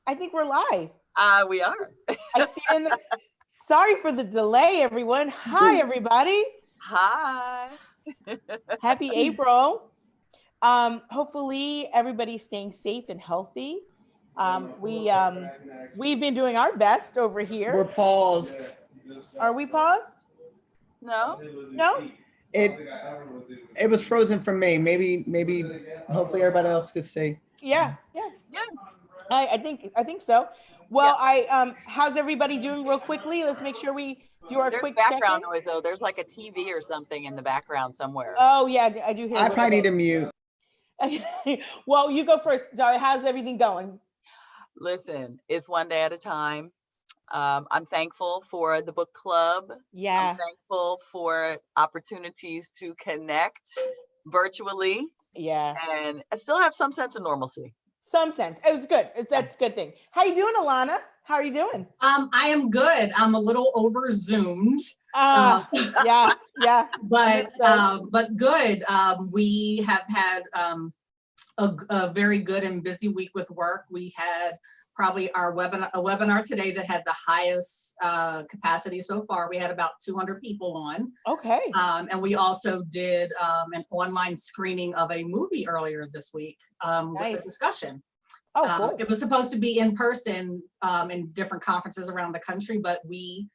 I think we're live. We are. I see it in the. Sorry for the delay, everyone. Hi, everybody. Hi. Happy April. Hopefully everybody's staying safe and healthy. We've been doing our best over here. We're paused. Are we paused? No. No. It was frozen for me. Maybe hopefully everybody else could see. Yeah. I think so. Well, how's everybody doing real quickly? Let's make sure we do our There's quick background check-in. noise though. There's like a TV or something in the background somewhere. Oh yeah, I do hear. I probably need to mute. Well, you go first, Daria. How's everything going? Listen, it's one day at a time. I'm thankful for the book club. Yeah. I'm thankful for opportunities to connect virtually. Yeah. And I still have some sense of normalcy. Some sense. It was good. That's a good thing. How you doing, Alana? How are you doing? I am good. I'm a little over zoomed. Yeah. But good. We have had a very good and busy week with work. We had probably a webinar today that had the highest capacity so far. We had about 200 people on. Okay. And we also did an online screening of a movie earlier this week with a discussion. Oh, cool. It was supposed to be in person in different conferences around the country, but we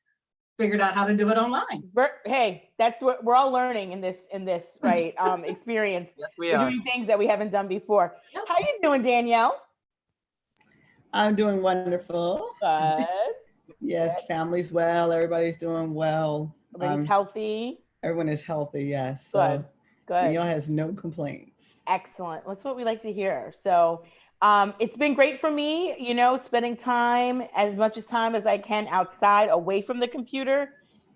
figured out how to do it online. Hey, that's what we're all learning in this right experience. Yes, we're doing things that we haven't done before. Yep. How you doing, Danielle? I'm doing wonderful. Yes, family's well. Everybody's doing well. Everybody's healthy. Everyone is healthy. Yes. Good. Danielle has no complaints. Excellent. That's what we like to hear. So it's been great for me, spending as much time as I can outside, away from the computer,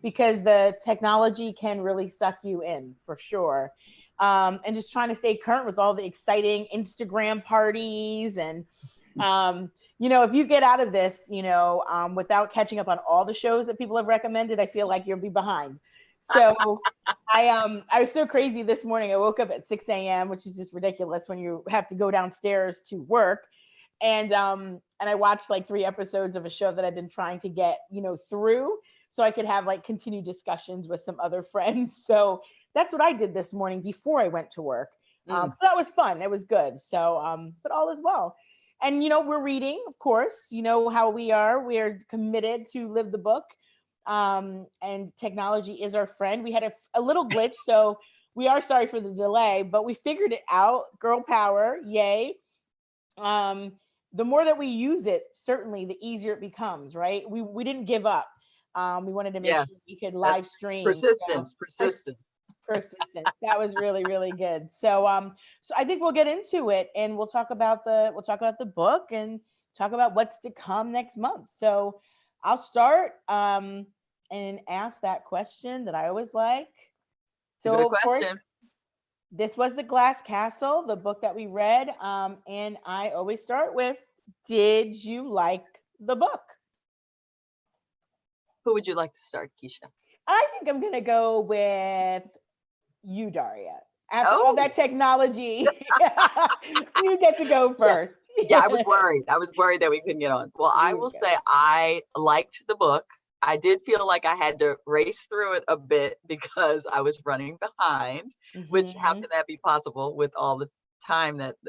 because the technology can really suck you in for sure. And just trying to stay current with all the exciting Instagram parties and, if you get out of this, without catching up on all the shows that people have recommended, I feel like you'll be behind. So I was so crazy this morning. I woke up at 6 a.m., which is just ridiculous when you have to go downstairs to work. And I watched like 3 episodes of a show that I've been trying to get, through so I could have like continued discussions with some other friends. So that's what I did this morning before I went to work. So that was fun. It was good. So, but all is well. And, we're reading, of course, how we are. We are committed to live the book. And technology is our friend. We had a little glitch, so we are sorry for the delay, but we figured it out. Girl power, yay. The more that we use it, certainly the easier it becomes, right? We didn't give up. We wanted to make sure we could live stream. Persistence. That was really, really good. So I think we'll get into it, and we'll talk about the book and talk about what's to come next month. So I'll start and ask that question that I always like. So of course, this was The Glass Castle, the book that we read. And I always start with, did you like the book? Who would you like to start, Keisha? I think I'm going to go with you, Daria. After all that technology, you get to go first. Yeah, I was worried that we couldn't get on. Well, I will say I liked the book. I did feel like I had to race through it a bit because I was running behind, which how can that be possible with all the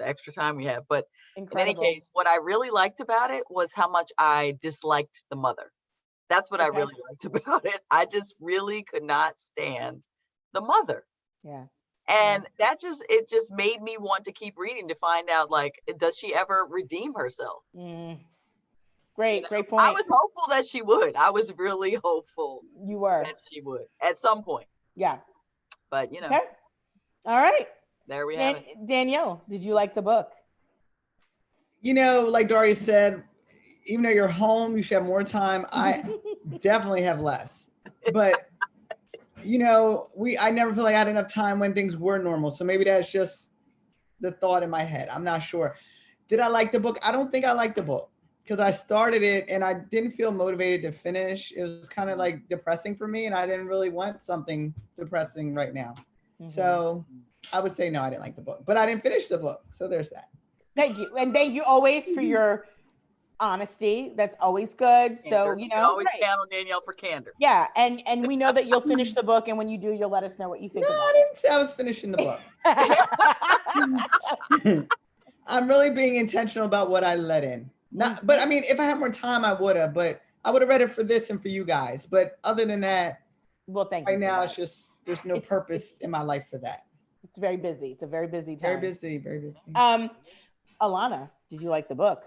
extra time we have? But Incredible. In any case, what I really liked about it was how much I disliked the mother. That's what I really liked about it. I just really could not stand the mother. Yeah. And it just made me want to keep reading to find out, like, does she ever redeem herself? Great point. I was hopeful that she would. I was really hopeful you were that she would at some point. Yeah. But, Okay. All right. There we have it. Danielle, did you like the book? Like Daria said, even though you're home, you should have more time. I definitely have less. But I never feel like I had enough time when things were normal. So maybe that's just the thought in my head. I'm not sure. Did I like the book? I don't think I liked the book because I started it and I didn't feel motivated to finish. It was kind of like depressing for me and I didn't really want something depressing right now. So I would say no, I didn't like the book, but I didn't finish the book. So there's that. Thank you. And thank you always for your honesty. That's always good. So, Candor. You can always right. count on Danielle for candor. Yeah, and we know that you'll finish the book, and when you do, you'll let us know what you think No, about I didn't say I was finishing the book. I'm really being intentional about what I let in. But I mean, if I had more time, I would have. But I would have read it for this and for you guys. But other than that, well, thank you. Right now, that. it's just there's no purpose in my life for that. It's very busy. It's a very busy time. Very busy. Very busy. Alana, did you like the book?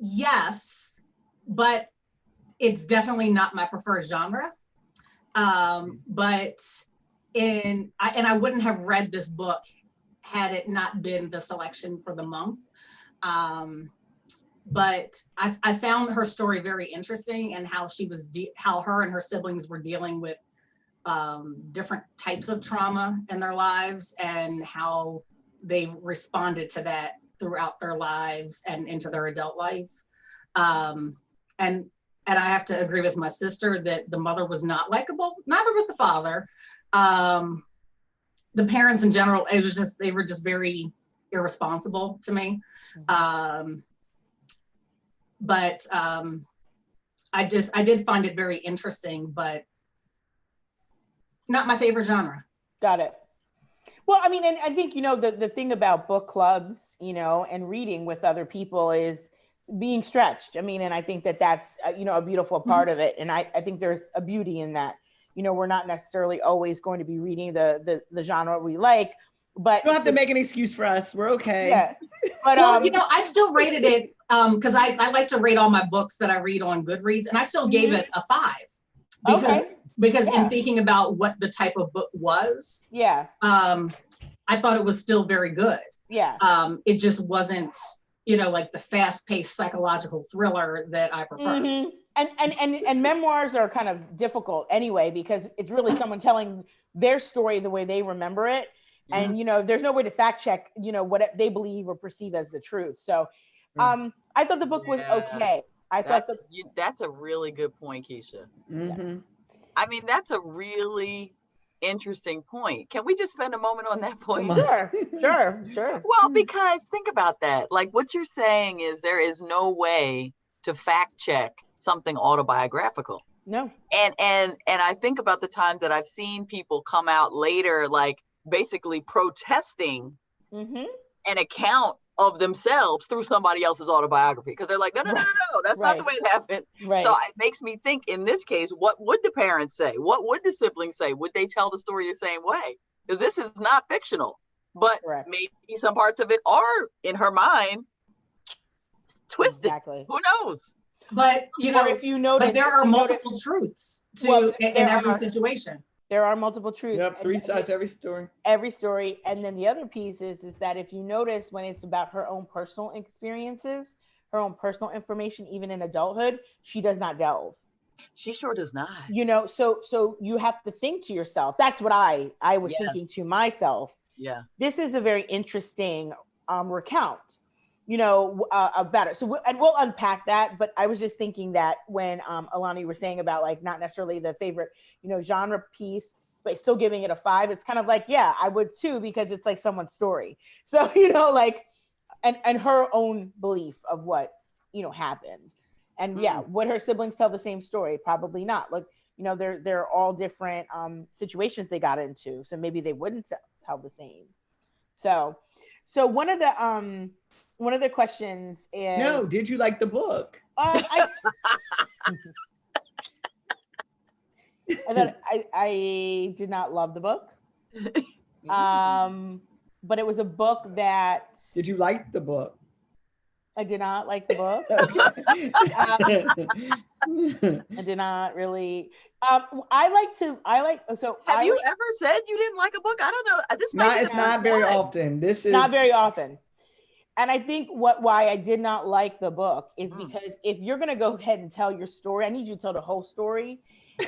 Yes, but it's definitely not my preferred genre. But I wouldn't have read this book had it not been the selection for the month. But I found her story very interesting, and how she was how her and her siblings were dealing with different types of trauma in their lives, and how they responded to that throughout their lives and into their adult life. And I have to agree with my sister that the mother was not likable. Neither was the father. The parents in general, they were just very irresponsible to me. But I did find it very interesting, but not my favorite genre. Got it. Well, I mean, and I think, the thing about book clubs, and reading with other people is being stretched. I mean, and I think that that's, a beautiful part of it. And I think there's a beauty in that. We're not necessarily always going to be reading the genre we like, but you don't have to make an excuse for us. We're okay. Yeah. But I still rated it because I like to rate all my books that I read on Goodreads, and I still gave it a 5 because in thinking about what the type of book was, I thought it was still very good. Yeah. It just wasn't, like the fast-paced psychological thriller that I prefer. Mm-hmm. And memoirs are kind of difficult anyway, because it's really someone telling their story the way they remember it. And, there's no way to fact check, what they believe or perceive as the truth. So I thought the book was okay. That's a really good point, Keisha. Mm-hmm. I mean, that's a really interesting point. Can we just spend a moment on that point? Sure. Well, because think about that. Like, what you're saying is there is no way to fact check something autobiographical. No. And I think about the times that I've seen people come out later, like basically protesting an account of themselves through somebody else's autobiography, because they're like, no, that's not the way it happened. So it makes me think, in this case, what would the parents say? What would the siblings say? Would they tell the story the same way? Because this is not fictional, but maybe some parts of it are, in her mind, twisted. Exactly. Who knows? But if you notice, but there are multiple truths in every situation. There are multiple truths. Yep, 3 sides every story. Every story. And then the other piece is that if you notice, when it's about her own personal experiences, her own personal information, even in adulthood, she does not delve. She sure does not. So you have to think to yourself. That's what I was thinking to myself. Yeah. This is a very interesting recount, about it. So we'll unpack that. But I was just thinking that when Alana, you were saying about like not necessarily the favorite, genre piece, but still giving it a 5, it's kind of like, yeah, I would too, because it's like someone's story. So, like, and her own belief of what, happened. And would her siblings tell the same story? Probably not. Like, they're all different situations they got into. So maybe they wouldn't tell the same. So one of the questions is, no, did you like the book? I did not love the book. But it was a book that. Did you like the book? I did not like the book. I did not really. Have you ever said you didn't like a book? I don't know. It's not very often. This is not very often. And I think why I did not like the book is because if you're going to go ahead and tell your story, I need you to tell the whole story,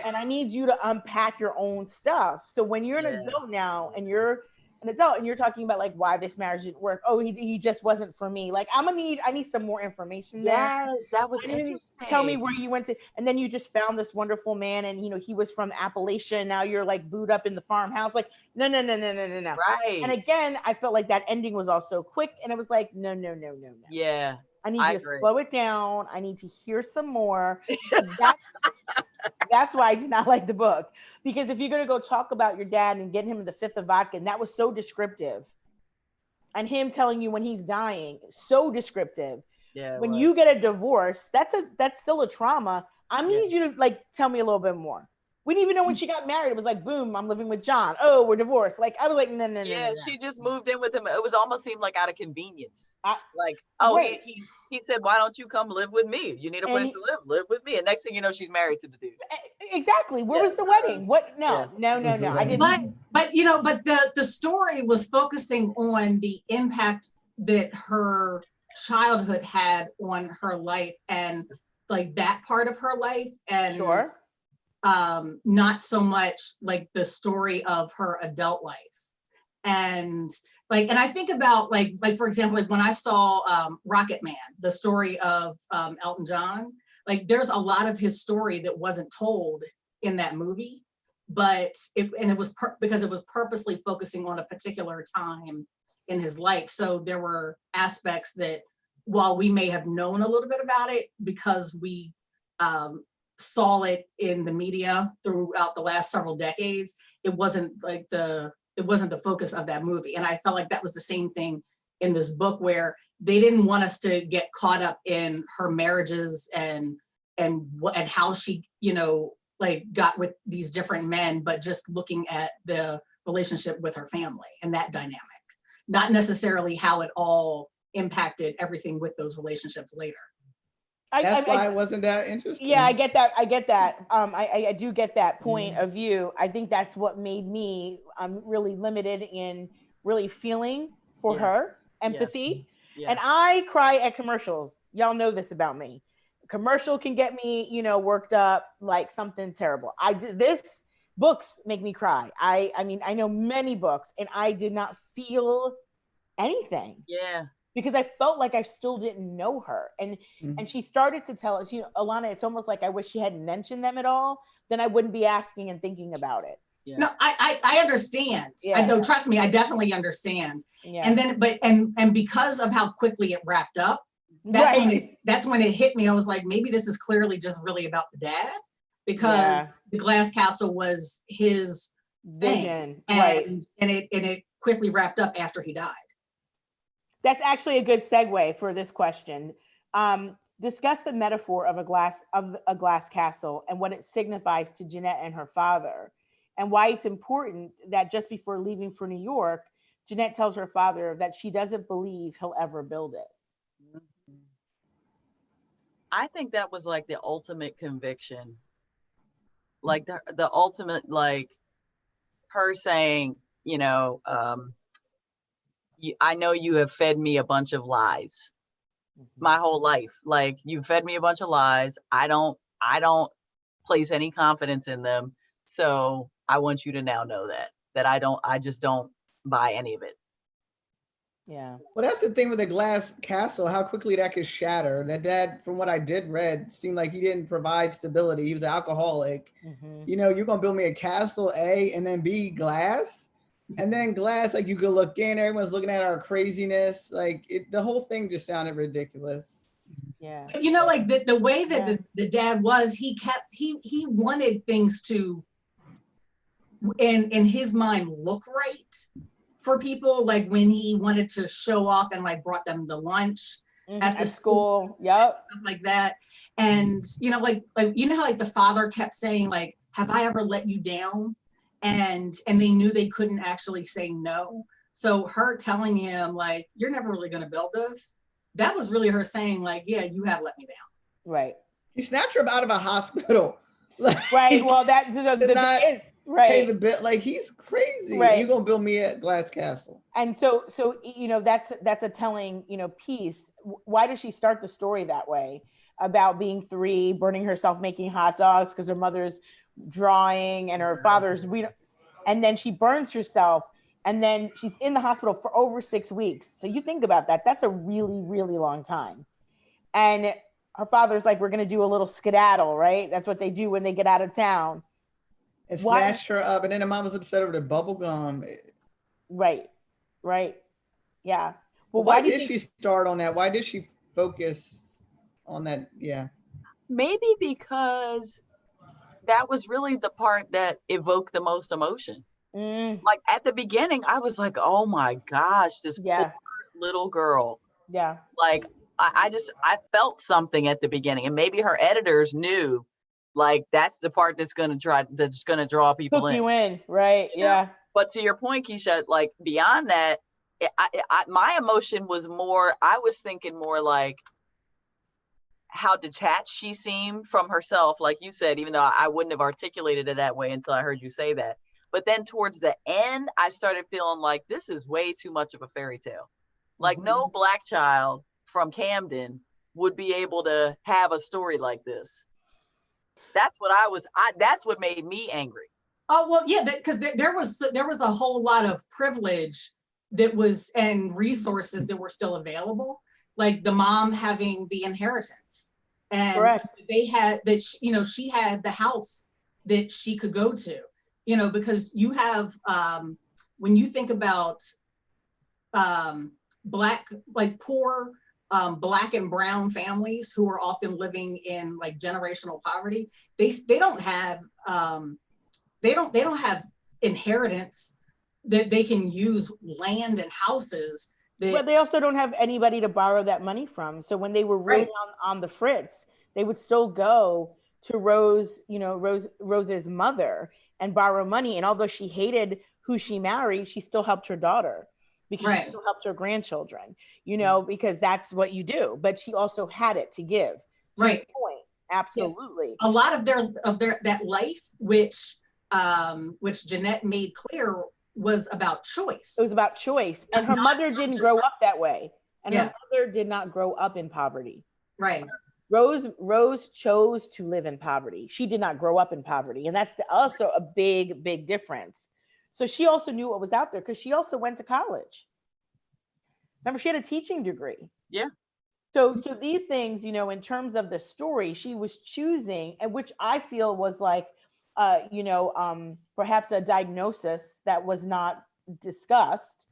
and I need you to unpack your own stuff. So when you're an adult now, and you're an adult and you're talking about like why this marriage didn't work. Oh, he just wasn't for me. Like I need some more information there. Yes, that was interesting. Tell me where you went to, and then you just found this wonderful man, and he was from Appalachia, and now you're like booed up in the farmhouse. Like no. Right. And again, I felt like that ending was also quick, and it was like no. Yeah. I need I you to agree. slow it down. I need to hear some more. That's why I did not like the book. Because if you're going to go talk about your dad and get him the fifth of vodka, and that was so descriptive. And him telling you when he's dying, so descriptive. Yeah. When you get a divorce, that's still a trauma. I need you to like tell me a little bit more. We didn't even know when she got married. It was like, boom, I'm living with John. Oh, we're divorced. Like, I was like, no. Yeah, she just moved in with him. It was almost seemed like out of convenience. Like, right. he said, why don't you come live with me? You need a place to live with me. And next thing you know, she's married to the dude. Exactly. Where was the wedding? What? No. I didn't. But the story was focusing on the impact that her childhood had on her life and like that part of her life, and not so much like the story of her adult life. And like, and I think about like for example, like when I saw Rocket Man, the story of Elton John, like there's a lot of his story that wasn't told in that movie, but it was because it was purposely focusing on a particular time in his life. So there were aspects that while we may have known a little bit about it because we saw it in the media throughout the last several decades, it wasn't the focus of that movie. And I felt like that was the same thing in this book, where they didn't want us to get caught up in her marriages and how she, like got with these different men, but just looking at the relationship with her family and that dynamic, not necessarily how it all impacted everything with those relationships later. That's why it wasn't that interesting. Yeah, I get that. I do get that point of view. I think that's what made me really limited in really feeling for her, empathy. Yeah. And I cry at commercials. Y'all know this about me. A commercial can get me, worked up like something terrible. This books make me cry. I mean, I know many books and I did not feel anything. Yeah. Because I felt like I still didn't know her. And she started to tell us, Alana, it's almost like I wish she hadn't mentioned them at all. Then I wouldn't be asking and thinking about it. Yeah. No, I understand. Yeah. I know, trust me, I definitely understand. Yeah. And then, and because of how quickly it wrapped up, that's when it hit me. I was like, maybe this is clearly just really about the dad, because the glass castle was his vision. And it quickly wrapped up after he died. That's actually a good segue for this question. Discuss the metaphor of a glass castle and what it signifies to Jeannette and her father, and why it's important that just before leaving for New York, Jeannette tells her father that she doesn't believe he'll ever build it. I think that was like the ultimate conviction, like the ultimate, like her saying, I know you have fed me a bunch of lies my whole life. Like, you fed me a bunch of lies. I don't place any confidence in them. So I want you to now know that I just don't buy any of it. Yeah. Well, that's the thing with the glass castle, how quickly that could shatter. That dad, from what I did read, seemed like he didn't provide stability. He was an alcoholic. You're going to build me a castle, A, and then B, glass. And then glass, like you could look in, everyone's looking at our craziness. Like the whole thing just sounded ridiculous. Yeah. Like the way that the dad was, he wanted things to, in his mind, look right for people. Like when he wanted to show off and like brought them the lunch at the school. Yep. Stuff like that. And, like how like the father kept saying like, have I ever let you down? And they knew they couldn't actually say no. So her telling him like, you're never really going to build this. That was really her saying like, yeah, you have let me down. Right. He snatched her out of a hospital. Right. Well, that the thing is, right. Pay the bill. Like, he's crazy. Right. You're going to build me a glass castle. And so, that's a telling, piece. Why does she start the story that way about being 3, burning herself, making hot dogs because her mother's drawing and her father's and then she burns herself, and then she's in the hospital for over 6 weeks. So you think about that, that's a really, really long time. And her father's like, we're going to do a little skedaddle, right? That's what they do when they get out of town. And snatched her up, and then the mom was upset over the bubble gum. Right. Yeah. Well, why did she start on that? Why did she focus on that. Yeah. Maybe because that was really the part that evoked the most emotion. Like at the beginning, I was like, oh my gosh, this poor little girl. Yeah. Like I felt something at the beginning, and maybe her editors knew, like, that's the part that's gonna draw people Took in. you in, right? Yeah. But to your point, Keisha, like beyond that, my emotion was more, I was thinking more like how detached she seemed from herself, like you said, even though I wouldn't have articulated it that way until I heard you say that. But then towards the end, I started feeling like this is way too much of a fairy tale. Like no Black child from Camden would be able to have a story like this. That's what that's what made me angry. Oh, well, yeah, because there was a whole lot of privilege that was, and resources that were still available, like the mom having the inheritance, and Correct. they had that, she had the house that she could go to, because you have, when you think about Black, like poor Black and brown families who are often living in like generational poverty, they don't have they don't have inheritance that they can use, land and houses. But they also don't have anybody to borrow that money from. So when they were really on the fritz, they would still go to Rose's mother and borrow money. And although she hated who she married, she still helped her daughter, because she still helped her grandchildren, because that's what you do. But she also had it to give. To your point. Absolutely. Yeah. A lot of their that life, which Jeannette made clear, was about choice. It was about choice. And her mother didn't grow up that way. And her mother did not grow up in poverty. Right. Rose chose to live in poverty. She did not grow up in poverty. And that's also a big, big difference. So she also knew what was out there, because she also went to college. Remember, she had a teaching degree. Yeah. So these things, in terms of the story, she was choosing, and which I feel was like, perhaps a diagnosis that was not discussed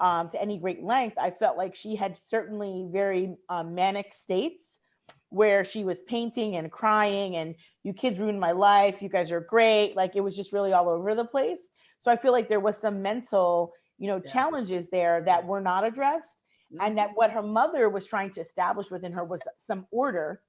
to any great length. I felt like she had certainly very manic states where she was painting and crying and, you kids ruined my life, you guys are great. Like, it was just really all over the place. So I feel like there was some mental, challenges there that were not addressed, and that what her mother was trying to establish within her was some order.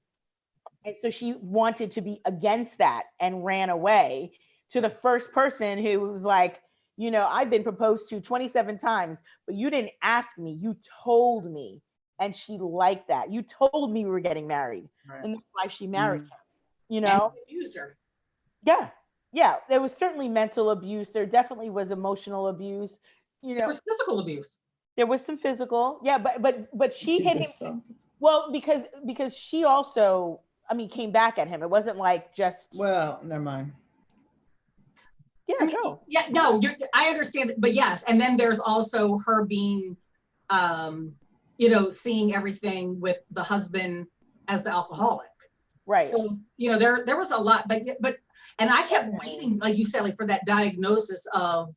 And so she wanted to be against that and ran away to the first person who was like, I've been proposed to 27 times, but you didn't ask me, you told me. And she liked that. You told me we were getting married. Right. And that's why she married him, And abused her. Yeah. Yeah. There was certainly mental abuse. There definitely was emotional abuse. There was physical abuse. There was some physical. Yeah. But she hit him. Well, because she also, came back at him. It wasn't like just. Well, never mind. Yeah, no. Yeah, no, I understand. But yes. And then there's also her being, seeing everything with the husband as the alcoholic. Right. So, there was a lot, but, and I kept waiting, like you said, like for that diagnosis of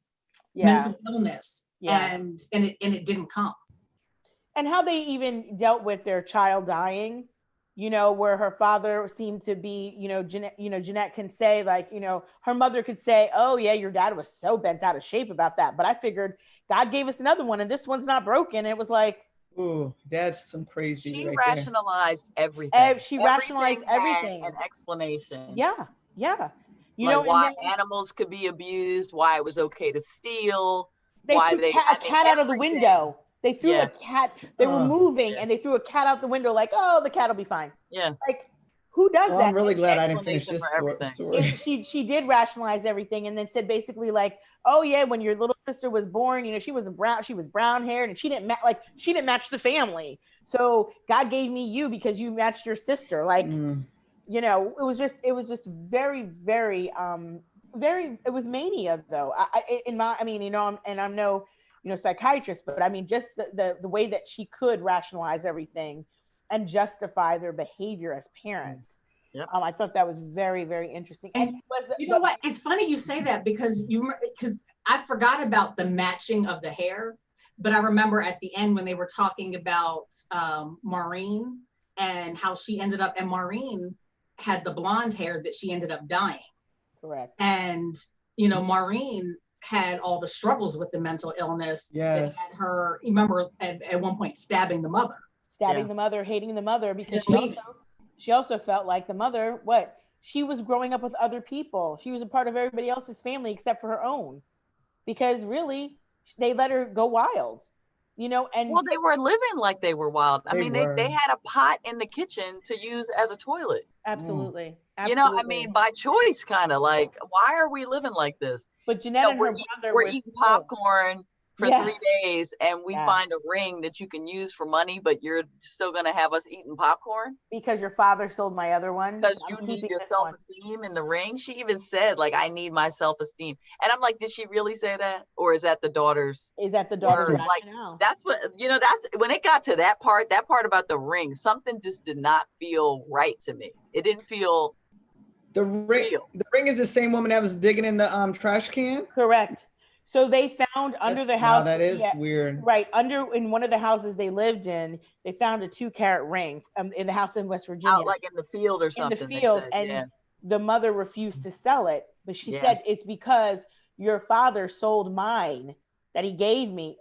mental illness, and it didn't come. And how they even dealt with their child dying, where her father seemed to be, Jeannette can say, like, her mother could say, oh yeah, your dad was so bent out of shape about that. But I figured God gave us another one and this one's not broken. And it was like, ooh, that's some crazy. She right rationalized everything. She rationalized everything. An explanation. Yeah. Yeah. Why animals could be abused, why it was okay to steal. They threw a cat out of the window. They threw a cat. They were moving and they threw a cat out the window like, oh, the cat will be fine. Yeah. Like, who does that? I'm really glad I didn't finish this story. She did rationalize everything and then said basically like, oh yeah, when your little sister was born, she was brown haired and she didn't match the family. So God gave me you because you matched your sister. Like, it was just very, very, it was mania though. I'm no, psychiatrist, but just the way that she could rationalize everything and justify their behavior as parents. Yep. I thought that was very, very interesting. And know what? It's funny you say that because I forgot about the matching of the hair, But I remember at the end when they were talking about Maureen and how she ended up, and Maureen had the blonde hair that she ended up dying. Correct. And, you know, Maureen had all the struggles with the mental illness. Yes. That had her, you remember at one point stabbing the mother. Stabbing the mother, hating the mother, because she also felt like the mother, she was growing up with other people. She was a part of everybody else's family except for her own, because really they let her go wild, you know. And well, they were living like they were wild. I mean, were. they had a pot in the kitchen to use as a toilet. Absolutely. You know, I mean, by choice, kind of like, why are we living like this? But Jeannette and her brother we're eating popcorn for Yes. 3 days, and we find a ring that you can use for money, but you're still going to have us eating popcorn? Because your father sold my other one. Because you need your self-esteem in the ring. She even said, like, I need my self-esteem. And I'm like, did she really say that? Or is that the daughter's? Is that the daughter's like, that's what, you know, that's when it got to that part about the ring, something just did not feel right to me. It didn't feel the ring. real. The ring is the same woman that was digging in the trash can? Correct. So they found under the house. That is weird. Right. In one of the houses they lived in, they found a 2-carat ring in the house in West Virginia. Out like in the field or something. In the field. And the mother refused to sell it. But she said, it's because your father sold mine that he gave me.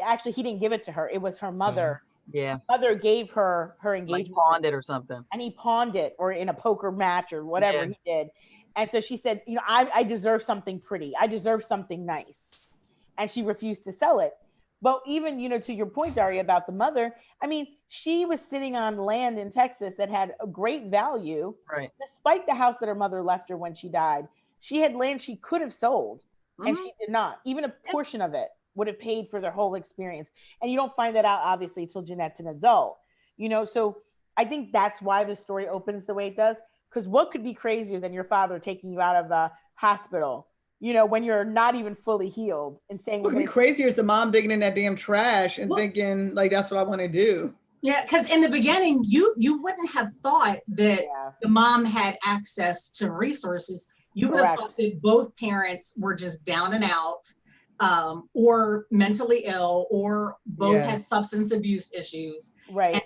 Actually, he didn't give it to her. It was her mother. Yeah. Mother gave her engagement. Like pawned it or something. And he pawned it, or in a poker match or whatever he did. And so she said, you know, I deserve something pretty. I deserve something nice. And she refused to sell it. But even, you know, to your point, Daria, about the mother, I mean, she was sitting on land in Texas that had a great value. Right. Despite the house that her mother left her when she died. She had land she could have sold. And she did not. Even a portion of it would have paid for their whole experience. And you don't find that out, obviously, till Jeanette's an adult. You know, so I think that's why the story opens the way it does. Because what could be crazier than your father taking you out of the hospital, you know, when you're not even fully healed, and saying, what could be crazier is the mom digging in that damn trash and thinking, like, that's what I want to do. Yeah, because in the beginning, you wouldn't have thought that the mom had access to resources. You would have thought that both parents were just down and out, or mentally ill, or both had substance abuse issues. Right.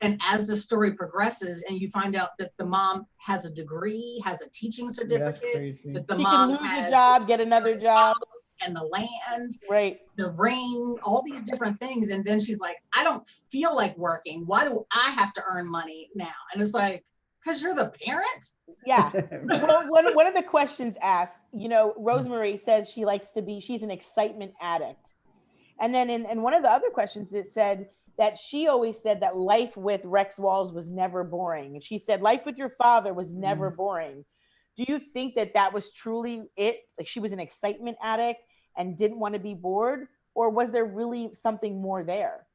And as the story progresses and you find out that the mom has a degree, has a teaching certificate, that the mom can lose has a job, get another job, and the land, right, the ring, all these different things. And then she's like, I don't feel like working. Why do I have to earn money now? And it's like, because you're the parent? Yeah. Well, one of the questions asked, you know, Rosemary says she's an excitement addict. And then in one of the other questions, it said that she always said that life with Rex Walls was never boring. And she said life with your father was never boring. Do you think that was truly it? Like she was an excitement addict and didn't want to be bored? Or was there really something more there?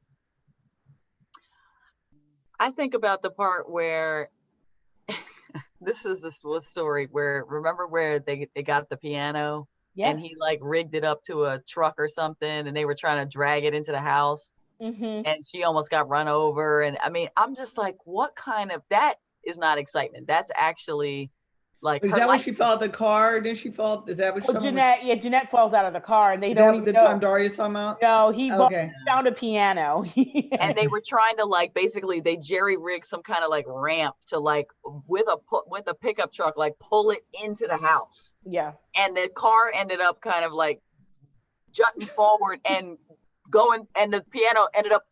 I think about the part where this is the story where, remember where they got the piano and he like rigged it up to a truck or something and they were trying to drag it into the house and she almost got run over. And I mean, I'm just like, what kind of, that is not excitement. That's actually like, is that when she fell out the car? Didn't she fall? Is that what Jeanette? Jeanette falls out of the car and they don't even know. The time Daria's talking about? No, he found a piano. And they were trying to like, basically they jerry rigged some kind of like ramp to like, with a pickup truck, like pull it into the house. Yeah. And the car ended up kind of like jutting forward and going, and the piano ended up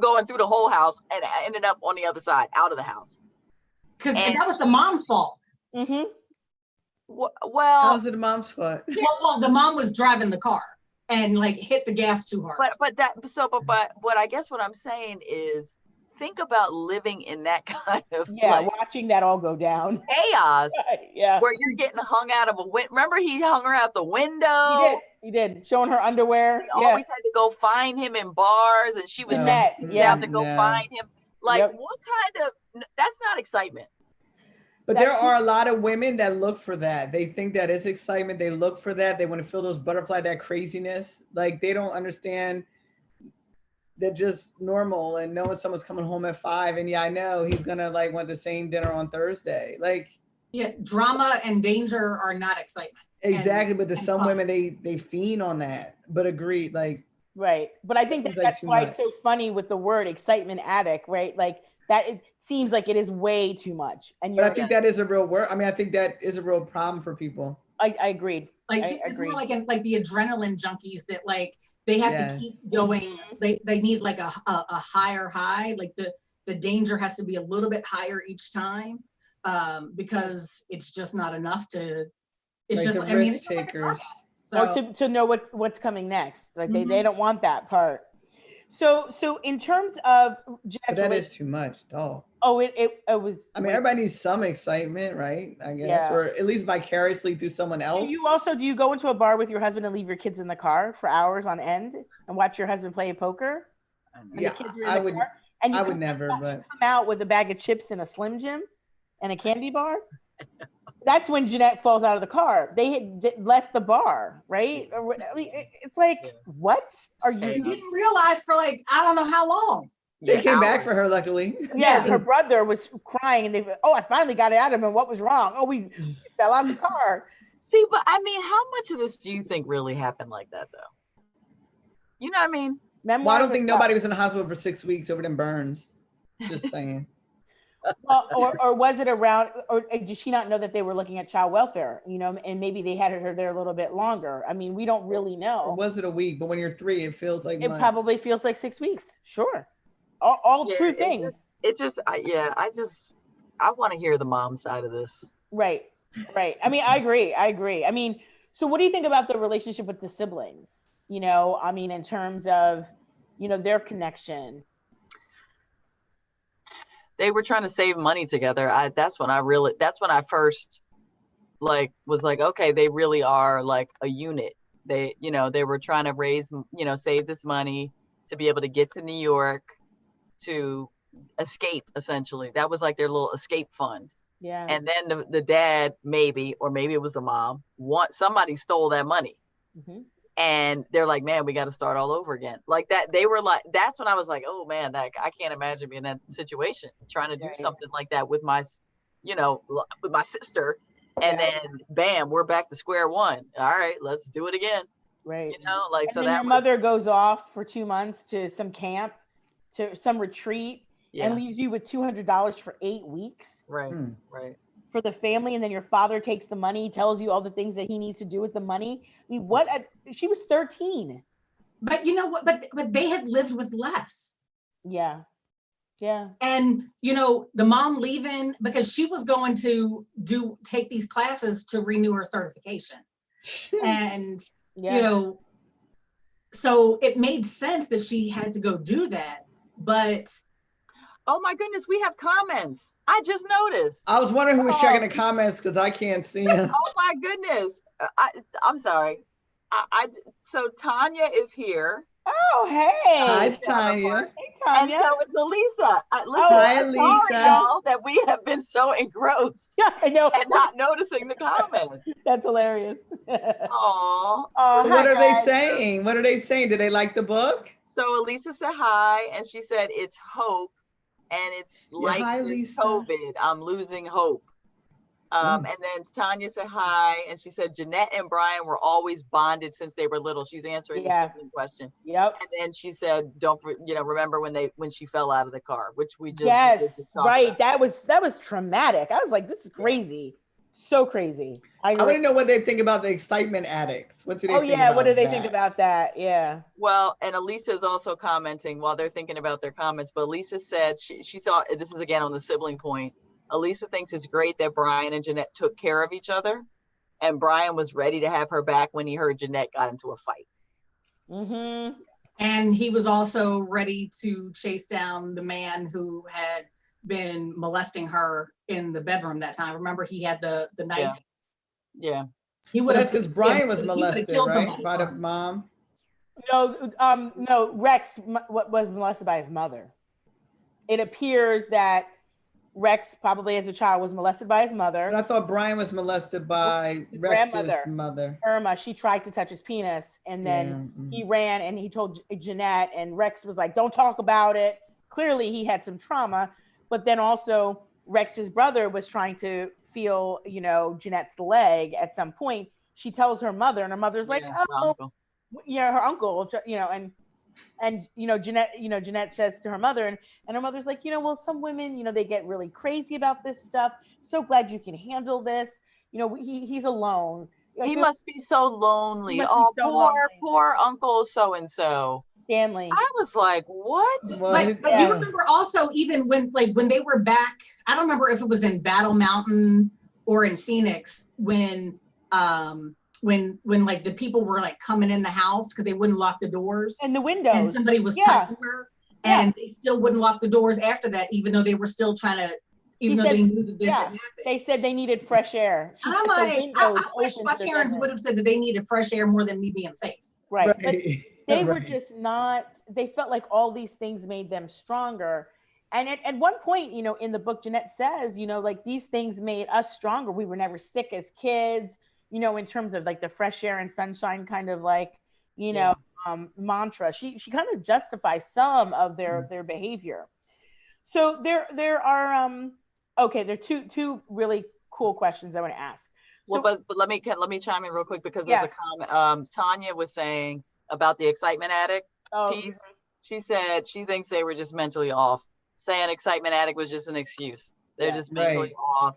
going through the whole house and ended up on the other side, out of the house. Because that was the mom's fault. Well, how's it the mom's fault? Well, the mom was driving the car and like hit the gas too hard. But what I guess what I'm saying is, think about living in that kind of watching that all go down, chaos. Yeah, where you're getting hung out of a window. Remember, he hung her out the window. He did, showing her underwear. We always had to go find him in bars, and she was have to go find him. Like, what kind of? That's not excitement. But there are a lot of women that look for that. They think that is excitement. They look for that. They want to feel those butterfly, that craziness. Like they don't understand that just normal and knowing someone's coming home at 5 and I know he's gonna like want the same dinner on Thursday. Like drama and danger are not excitement. Exactly, but to some women they fiend on that. But agreed, like Right. But I think Seems that like that's too why much. it's so funny with the word excitement addict, right? Like that, it seems like it is way too much. And But I you're, think that is a real word. I mean, I think that is a real problem for people. I agreed. Like I it's more agreed. like the adrenaline junkies that like they have to keep going. They need like a higher high. Like the danger has to be a little bit higher each time, because it's just not enough to. It's Like just, the I mean, risk it's just like a takers. workout. So Or to know what's coming next. Like Mhm. they don't want that part. So in terms of But Jeanette's that is too much, though. oh, it was. I mean, way- everybody needs some excitement, right? I guess, Yeah. or at least vicariously through someone else. Do you go into a bar with your husband and leave your kids in the car for hours on end and watch your husband play poker? And Yeah, the kids are in I the would. car, and you I would never, but come out with a bag of chips and a Slim Jim and a candy bar. That's when Jeanette falls out of the car. They had left the bar, right? I mean, it's like, what are you? you didn't realize for like I don't know how long. they came back for her, luckily. Yeah, her brother was crying, and I finally got it out of him. What was wrong? Oh, we fell out of the car. See, but I mean, how much of this do you think really happened like that, though? You know what I mean? Memoirs Well, I don't think nobody was in the hospital for 6 weeks over them burns. Just saying. or was it around, or did she not know that they were looking at child welfare, and maybe they had her there a little bit longer? I mean, we don't really know. Or was it a week? But when you're 3, it feels like it months. probably feels like 6 weeks. Sure. All true things. I want to hear the mom side of this. Right. I mean, I agree. I mean, so what do you think about the relationship with the siblings? I mean, in terms of, their connection. They were trying to save money together. That's when I first was like, okay, they really are like a unit. They were trying to save this money to be able to get to New York, to escape, essentially. That was like their little escape fund. Yeah. And then the dad, maybe it was the mom, somebody stole that money. Mm-hmm. And they're like, man, we got to start all over again. Like that. They were like, that's when I was like, oh man, I can't imagine being in that situation, trying to do something like that with my sister. And then bam, we're back to square one. All right, let's do it again. Right. And so then your mother goes off for 2 months to some camp, to some retreat, and leaves you with $200 for 8 weeks. Right. Right. For the family, and then your father takes the money, tells you all the things that he needs to do with the money. I mean, she was 13. But you know what? But they had lived with less. Yeah. And the mom leaving because she was going to take these classes to renew her certification, and so it made sense that she had to go do that. But oh my goodness, we have comments. I just noticed. I was wondering who was checking the comments because I can't see them. Oh my goodness. I'm sorry. So Tanya is here. Oh, hey. Hi, Tanya. Hey, Tanya. And so is Elisa. Hi, Lisa. Sorry, y'all, that we have been so engrossed. I know. And not noticing the comments. That's hilarious. Aww. So what are they saying? What are they saying? Did they like the book? So Elisa said hi, and she said it's hope. And it's like hi, this Lisa. COVID, I'm losing hope. And then Tanya said hi, and she said Jeannette and Brian were always bonded since they were little. She's answering the sibling question. Yep. And then she said, remember when she fell out of the car, which we just just right. About. That was traumatic. I was like, this is crazy. So crazy. I want to know what they think about the excitement addicts. What do they think what do they think about that? Yeah. Well, and Elisa is also commenting while they're thinking about their comments, but Elisa said she thought, this is again on the sibling point, Elisa thinks it's great that Brian and Jeannette took care of each other, and Brian was ready to have her back when he heard Jeannette got into a fight. Mm-hmm. And he was also ready to chase down the man who had been molesting her in the bedroom that time. Remember, he had the knife. Yeah. He would have, because Brian was molested, right? By the mom. No. Rex was molested by his mother. It appears that Rex probably as a child was molested by his mother. But I thought Brian was molested by Rex's mother. Irma. She tried to touch his penis, and then he ran and he told Jeannette, and Rex was like, don't talk about it. Clearly he had some trauma. But then also Rex's brother was trying to feel, Jeanette's leg at some point. She tells her mother, and her mother's like, her uncle. Her uncle, and And Jeannette says to her mother, and her mother's like, well, some women, they get really crazy about this stuff. So glad you can handle this. He's alone. He must be so lonely. He must be Oh, so lonely. poor Uncle so and so. Stanley. I was like, what? But you remember also, even when they were back, I don't remember if it was in Battle Mountain or in Phoenix, when like the people were like coming in the house because they wouldn't lock the doors and the windows, and somebody was touching her, and they still wouldn't lock the doors after that, even though they were still trying to, even though they knew that this had happened. They said they needed fresh air. And I'm like, I wish my parents would have said that they needed fresh air more than me being safe. Right. But they were just not, they felt like all these things made them stronger. And at one point, in the book, Jeannette says, like these things made us stronger. We were never sick as kids, in terms of like the fresh air and sunshine kind of like, mantra. She kind of justifies some of their behavior. So there are, there are two really cool questions I want to ask. Well, but let me chime in real quick, because there's a comment. Tanya was saying about the excitement addict piece. Mm-hmm. She said she thinks they were just mentally off, saying excitement addict was just an excuse. They're just mentally off.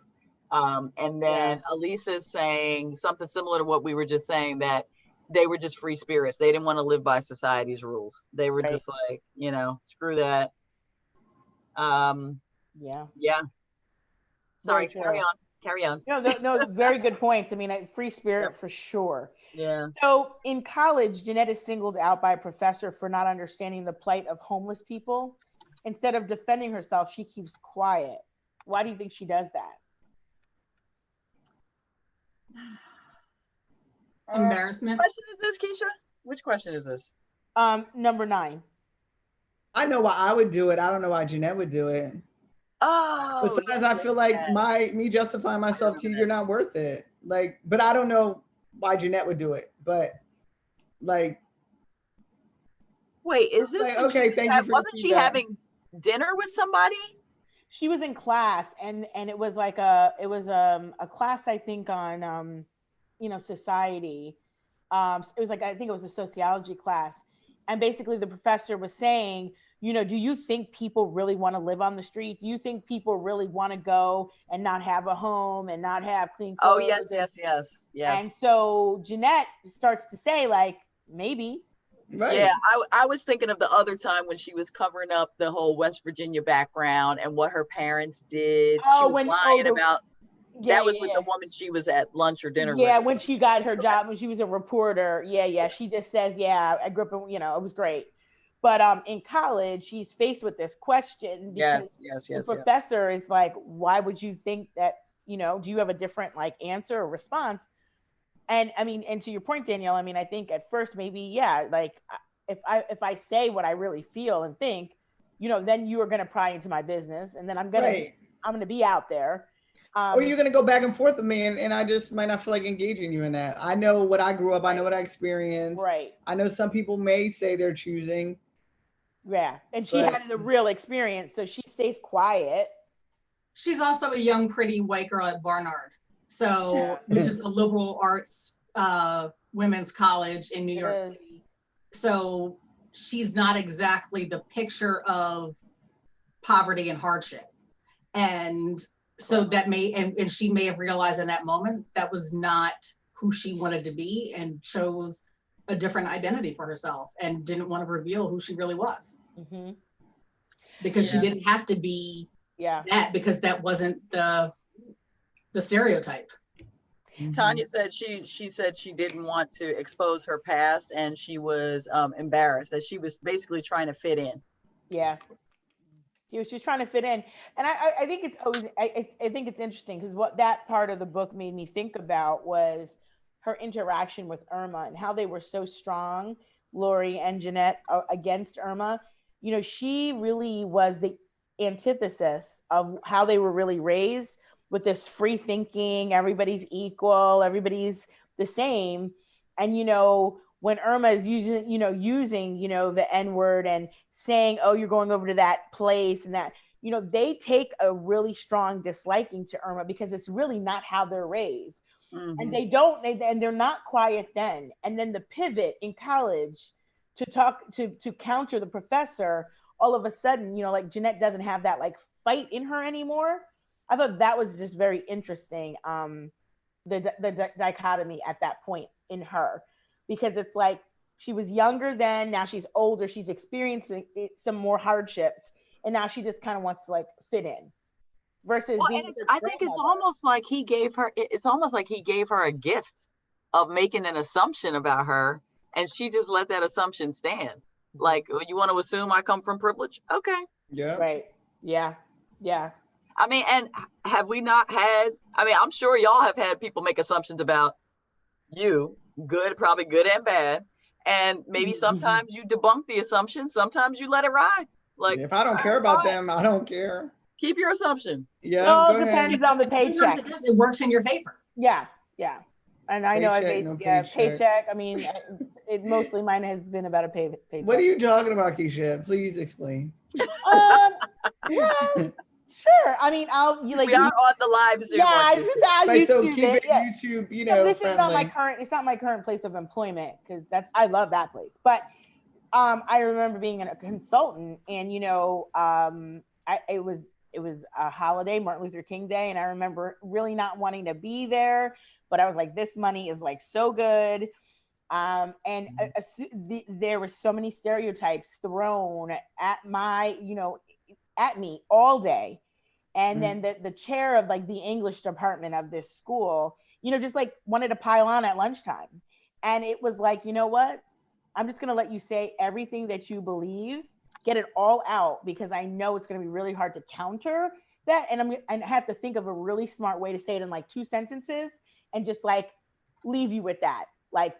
And then Elisa's saying something similar to what we were just saying, that they were just free spirits. They didn't want to live by society's rules. They were just like, screw that. Sorry, carry on. No, very good points. I mean, free spirit for sure. Yeah. So in college, Jeannette is singled out by a professor for not understanding the plight of homeless people. Instead of defending herself, she keeps quiet. Why do you think she does that? Embarrassment. What question is this, Keisha? Which question is this? Number 9. I know why I would do it. I don't know why Jeannette would do it. Oh, besides, I feel like me justifying myself to you, you're not worth it. Like, but I don't know why Jeannette would do it. But like, wait, is this like, okay? Thank you. Wasn't she having dinner with somebody? She was in class, and it was like a class, I think, on society. It was like, I think it was a sociology class, and basically the professor was saying, do you think people really want to live on the street? Do you think people really want to go and not have a home and not have clean clothes? Oh, yes. And so Jeannette starts to say, like, maybe. Right. Yeah, I was thinking of the other time when she was covering up the whole West Virginia background and what her parents did. She was lying about. That was with the woman she was at lunch or dinner with. Yeah, when she got her job, when she was a reporter. Yeah. She just says, I grew up in, it was great. But in college, she's faced with this question because the professor is like, why would you think that, do you have a different like answer or response? And I mean, and to your point, Danielle, I mean, I think at first maybe, like if I say what I really feel and think, then you are going to pry into my business, and then I'm going to be out there. Or you're going to go back and forth with me, and I just might not feel like engaging you in that. I know what I grew up. I know what I experienced. Right. I know some people may say they're choosing. Yeah. And she had the real experience, so she stays quiet. She's also a young, pretty white girl at Barnard. So, which is a liberal arts women's college in New York City. So she's not exactly the picture of poverty and hardship. And so that and she may have realized in that moment that was not who she wanted to be, and chose a different identity for herself and didn't want to reveal who she really was. Mm-hmm. Because she didn't have to be that, because that wasn't the stereotype. Tanya said she said she didn't want to expose her past, and she was embarrassed, that she was basically trying to fit in. Yeah. She's trying to fit in. And I think it's always, I think it's interesting, because what that part of the book made me think about was her interaction with Irma and how they were so strong, Lori and Jeannette, against Irma. She really was the antithesis of how they were really raised, with this free thinking, everybody's equal, everybody's the same. And, when Irma is using the N-word and saying, oh, you're going over to that place and that, they take a really strong disliking to Irma, because it's really not how they're raised. Mm-hmm. And and they're not quiet then. And then the pivot in college, to counter the professor, all of a sudden, like Jeannette doesn't have that like fight in her anymore. I thought that was just very interesting. The dichotomy at that point in her, because it's like she was younger then, now she's older, she's experiencing some more hardships, and now she just kind of wants to like fit in. Versus I think it's almost like he gave her a gift of making an assumption about her, and she just let that assumption stand. Like, you want to assume I come from privilege? Okay. Yeah. Right. Yeah. Yeah. I mean, and have we not had, I'm sure y'all have had people make assumptions about you, probably good and bad. And maybe sometimes you debunk the assumption, sometimes you let it ride. Like, if I don't care about them, I don't care. Keep your assumption. Yeah. It all depends on the paycheck. It works in your favor. Yeah. Yeah. And I know paycheck. I mean, mostly mine has been about a paycheck. What are you talking about, Keisha? Please explain. Well, sure. I mean, we are on the live Zoom. Yeah, this is how YouTube. So keep it YouTube, this is not my current. It's not my current place of employment, because I love that place. But I remember being a consultant, and it was a holiday, Martin Luther King Day, and I remember really not wanting to be there, but I was like, this money is like so good. There were so many stereotypes thrown at me all day. And then the chair of like the English department of this school, just like wanted to pile on at lunchtime. And it was like, you know what? I'm just going to let you say everything that you believe, get it all out, because I know it's going to be really hard to counter that. And I have to think of a really smart way to say it in like 2 sentences and just like leave you with that. Like,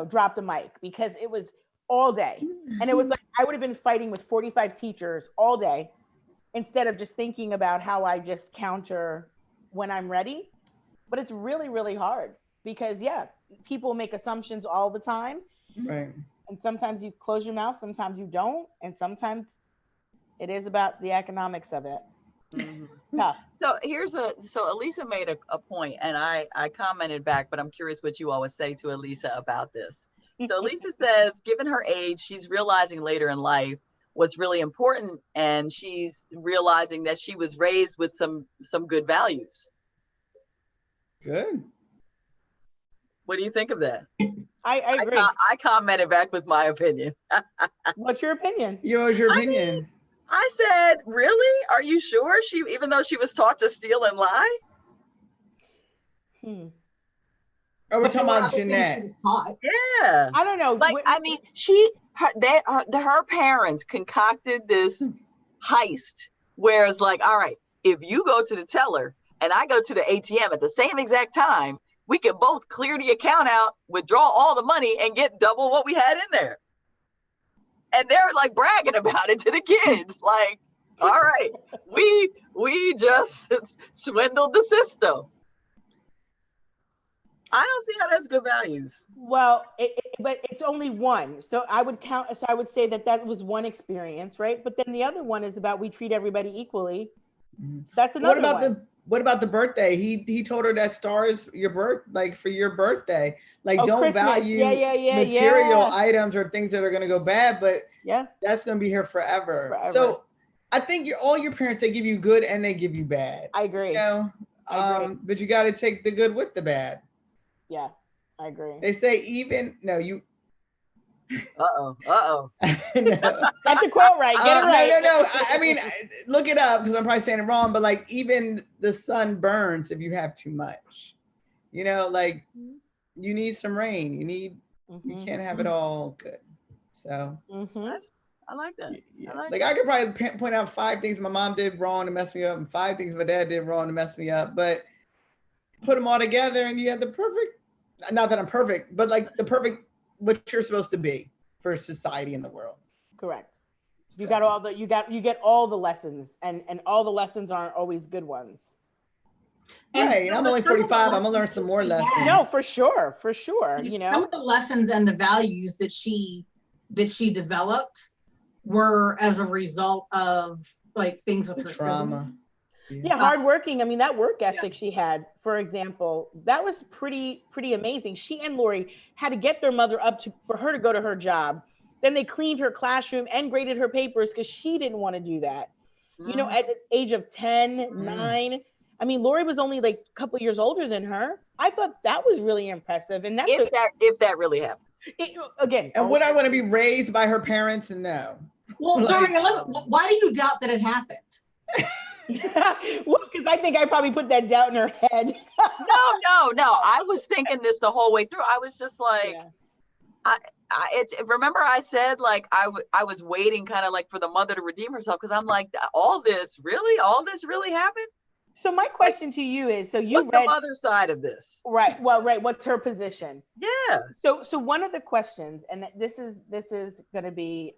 drop the mic, because it was all day. And it was like, I would have been fighting with 45 teachers all day, instead of just thinking about how I just counter when I'm ready. But it's really, really hard, because people make assumptions all the time. Right. And sometimes you close your mouth, sometimes you don't. And sometimes it is about the economics of it. Mm-hmm. Tough. So Elisa made a point, and I commented back, but I'm curious what you all would say to Elisa about this. So Elisa says, given her age, she's realizing later in life what's really important, and she's realizing that she was raised with some good values. Good. What do you think of that? I agree. I commented back with my opinion. What's your opinion? What's your opinion? I said, really? Are you sure? Even though she was taught to steal and lie? Oh, we're talking about Jeannette. Yeah. I don't know. Like, her parents concocted this heist where it's like, all right, if you go to the teller and I go to the ATM at the same exact time, we can both clear the account out, withdraw all the money, and get double what we had in there. And they're like bragging about it to the kids. Like, all right, we just swindled the system. I don't see how that's good values. Well, but it's only one. So I would say that was one experience, right? But then the other one is about we treat everybody equally. That's another one. What about the birthday? He told her that stars for your birthday. Like, don't Christmas. value material items or things that are gonna go bad, but that's gonna be here forever. So I think all your parents, they give you good and they give you bad. I agree. But you gotta take the good with the bad. Yeah, I agree. They say Uh-oh. No. Got the quote right. Get it right. No. I mean, look it up, because I'm probably saying it wrong, but like, even the sun burns if you have too much. Like, you need some rain. You can't have it all good. So I like that. Yeah. I could probably point out 5 things my mom did wrong to mess me up, and 5 things my dad did wrong to mess me up, but put them all together and you have the perfect, not that I'm perfect, but like the perfect, what you're supposed to be for society in the world. Correct. You got you get all the lessons, and all the lessons aren't always good ones. Right. And I'm only 45. I'm gonna learn some more lessons. No, for sure. Some of the lessons and the values that she developed were as a result of like things with her trauma. siblings. Yeah, hardworking. I mean, that work ethic she had, for example, that was pretty amazing. She and Lori had to get their mother up for her to go to her job. Then they cleaned her classroom and graded her papers because she didn't want to do that. You know, at the age of 10, 9. I mean, Lori was only like a couple years older than her. I thought that was really impressive. And that's if that really happened. Again. And would I want to be raised by her parents? No. Well, Daria, why do you doubt that it happened? Well, because I think I probably put that doubt in her head. No. I was thinking this the whole way through. I was just like, remember I said like I was waiting kind of like for the mother to redeem herself, because I'm like, all this really happened. So my question to you is, so you what's read the mother side of this? Right. Well, right. What's her position? Yeah. So one of the questions, and this is going to be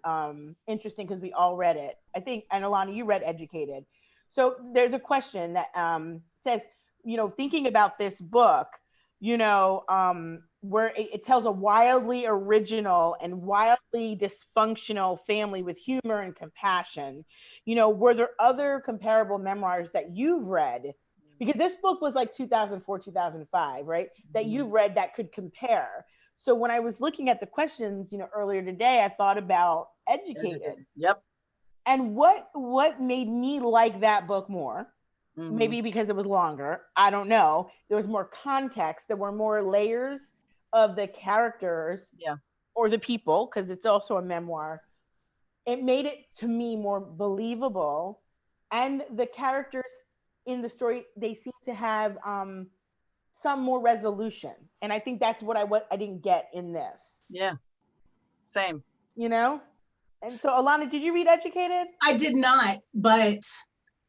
interesting because we all read it. I think, and Alana, you read Educated. So there's a question that says, you know, thinking about this book, you know, where it tells a wildly original and wildly dysfunctional family with humor and compassion. You know, were there other comparable memoirs that you've read? Because this book was like 2004, 2005, right? That you've read that could compare. So when I was looking at the questions, you know, earlier today, I thought about Educated. Yep. And what made me like that book more? Maybe because it was longer. I don't know. There was more context. There were more layers of the characters or the people, because it's also a memoir. It made it to me more believable. And the characters in the story, they seem to have some more resolution. And I think that's what I didn't get in this. Yeah. Same. You know? And so Alana, did you read Educated? I did not, but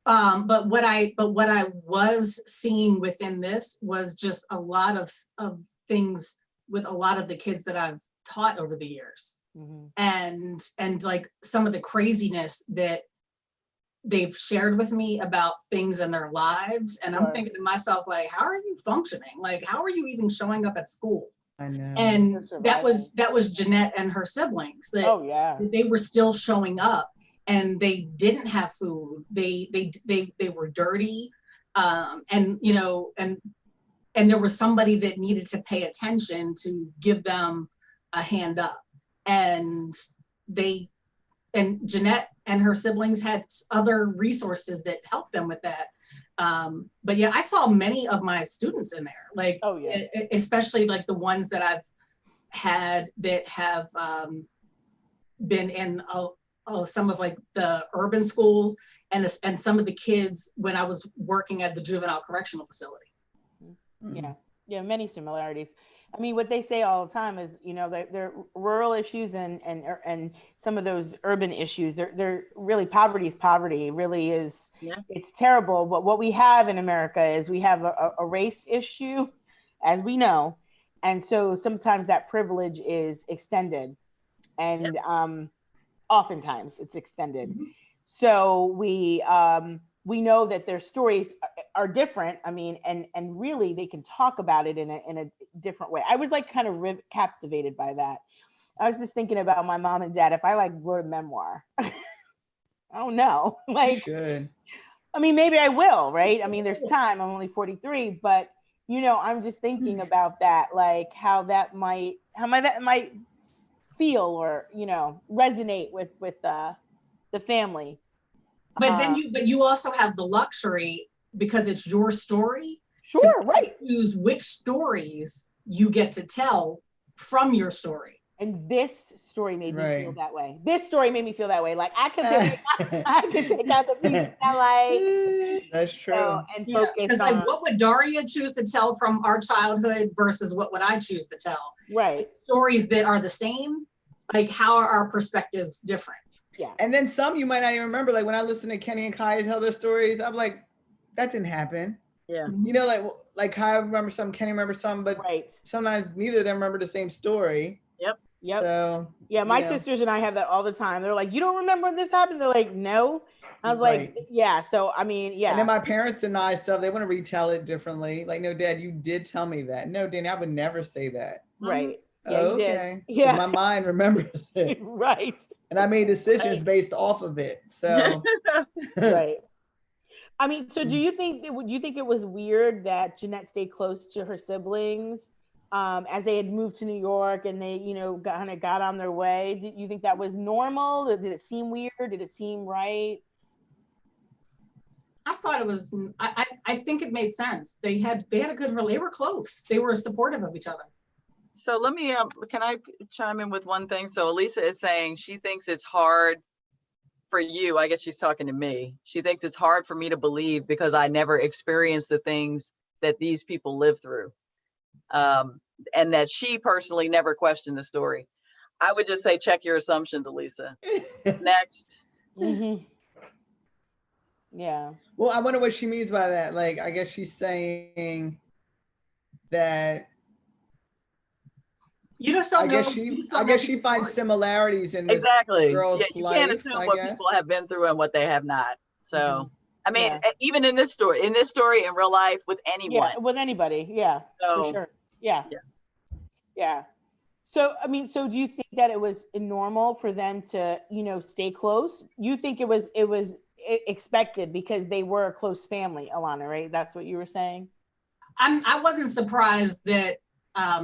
what I was seeing within this was just a lot of things with a lot of the kids that I've taught over the years, and like some of the craziness that they've shared with me about things in their lives, and I'm thinking to myself, like, how are you functioning? Like, how are you even showing up at school? I know. And that was Jeannette and her siblings. That they were still showing up. And they didn't have food. They were dirty, and you know, and there was somebody that needed to pay attention to give them a hand up. And Jeannette and her siblings had other resources that helped them with that. But yeah, I saw many of my students in there, like especially like the ones that I've had that have been in some of like the urban schools and some of the kids when I was working at the juvenile correctional facility. Yeah, many similarities. I mean, what they say all the time is, you know, they're rural issues and some of those urban issues. They're really poverty is poverty. It really is. Yeah. It's terrible. But what we have in America is we have a race issue, as we know, and so sometimes that privilege is extended, and oftentimes it's extended. So we know that their stories are different. I mean, and really they can talk about it in a different way. I was like kind of captivated by that. I was just thinking about my mom and dad. If I like wrote a memoir, I don't know. Like, you should. I mean, maybe I will, right? I mean, there's time. I'm only 43, but you know, I'm just thinking about that, like how that might feel or, you know, resonate with the family. But you also have the luxury, because it's your story. Sure, right. Choose which stories you get to tell from your story. And this story made me feel that way. This story made me feel that way. Like I could take out the pieces that like. That's true. And focus because like, what would Daria choose to tell from our childhood versus what would I choose to tell? Right. Stories that are the same. Like, how are our perspectives different? Yeah. And then some you might not even remember. Like when I listen to Kenny and Kaya tell their stories, I'm like, that didn't happen. Yeah. You know, like Kaya remember some, Kenny remember some, but sometimes neither of them remember the same story. Yep. So yeah, my sisters and I have that all the time. They're like, you don't remember when this happened? They're like, no. I was like, yeah. So I mean, yeah. And then my parents deny stuff. They want to retell it differently. Like, no, Dad, you did tell me that. No, Danny, I would never say that. Right. Yeah, okay. Yeah. My mind remembers it. Right. And I made decisions based off of it. So right. I mean, so do you think it was weird that Jeannette stayed close to her siblings as they had moved to New York and they, kind of got on their way? Did you think that was normal? Did it seem weird? Did it seem right? I thought it was. I think it made sense. They had a good. They were close. They were supportive of each other. So let me, can I chime in with one thing? So Elisa is saying she thinks it's hard for you. I guess she's talking to me. She thinks it's hard for me to believe because I never experienced the things that these people live through. And that she personally never questioned the story. I would just say, check your assumptions, Elisa. Next. Mm-hmm. Yeah. Well, I wonder what she means by that. Like, I guess she's saying that you just don't know. I guess she finds similarities in this girl's you life. Can't assume what people have been through and what they have not. So, Mm-hmm. I mean, even in this story, in real life, with anyone. Yeah, with anybody. Yeah, so, for sure. Yeah. So, I mean, so do you think that it was normal for them to, stay close? You think it was expected because they were a close family, Alana, right? That's what you were saying? I wasn't surprised that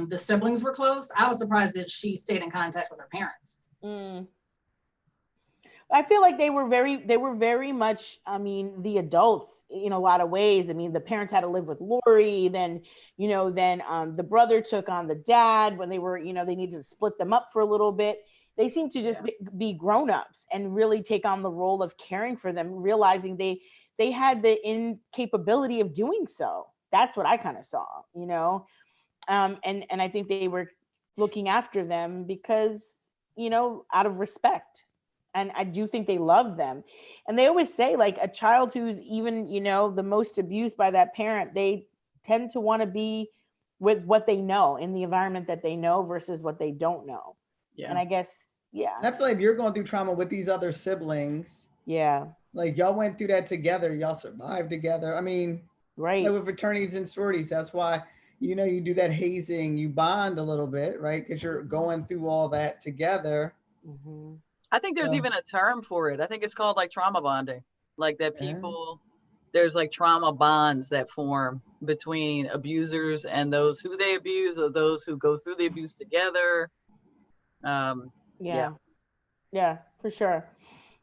the siblings were close. I was surprised that she stayed in contact with her parents. I feel like they were very much, I mean, the adults in a lot of ways. I mean, the parents had to live with Lori, then the brother took on the dad when they were, they needed to split them up for a little bit. They seemed to just be grown-ups and really take on the role of caring for them, realizing they had the incapability of doing so. That's what I kind of saw, and I think they were looking after them because, out of respect. And I do think they love them. And they always say, like, a child who's even, the most abused by that parent, they tend to want to be with what they know in the environment that they know versus what they don't know. Yeah. And I guess, And I feel like if you're going through trauma with these other siblings, like y'all went through that together, y'all survived together. I mean, right. Like with fraternities and sororities, that's why, you do that hazing, you bond a little bit, right? Because you're going through all that together. Mm-hmm. I think there's even a term for it. I think it's called like trauma bonding. Like that people, there's like trauma bonds that form between abusers and those who they abuse, or those who go through the abuse together. Yeah, for sure.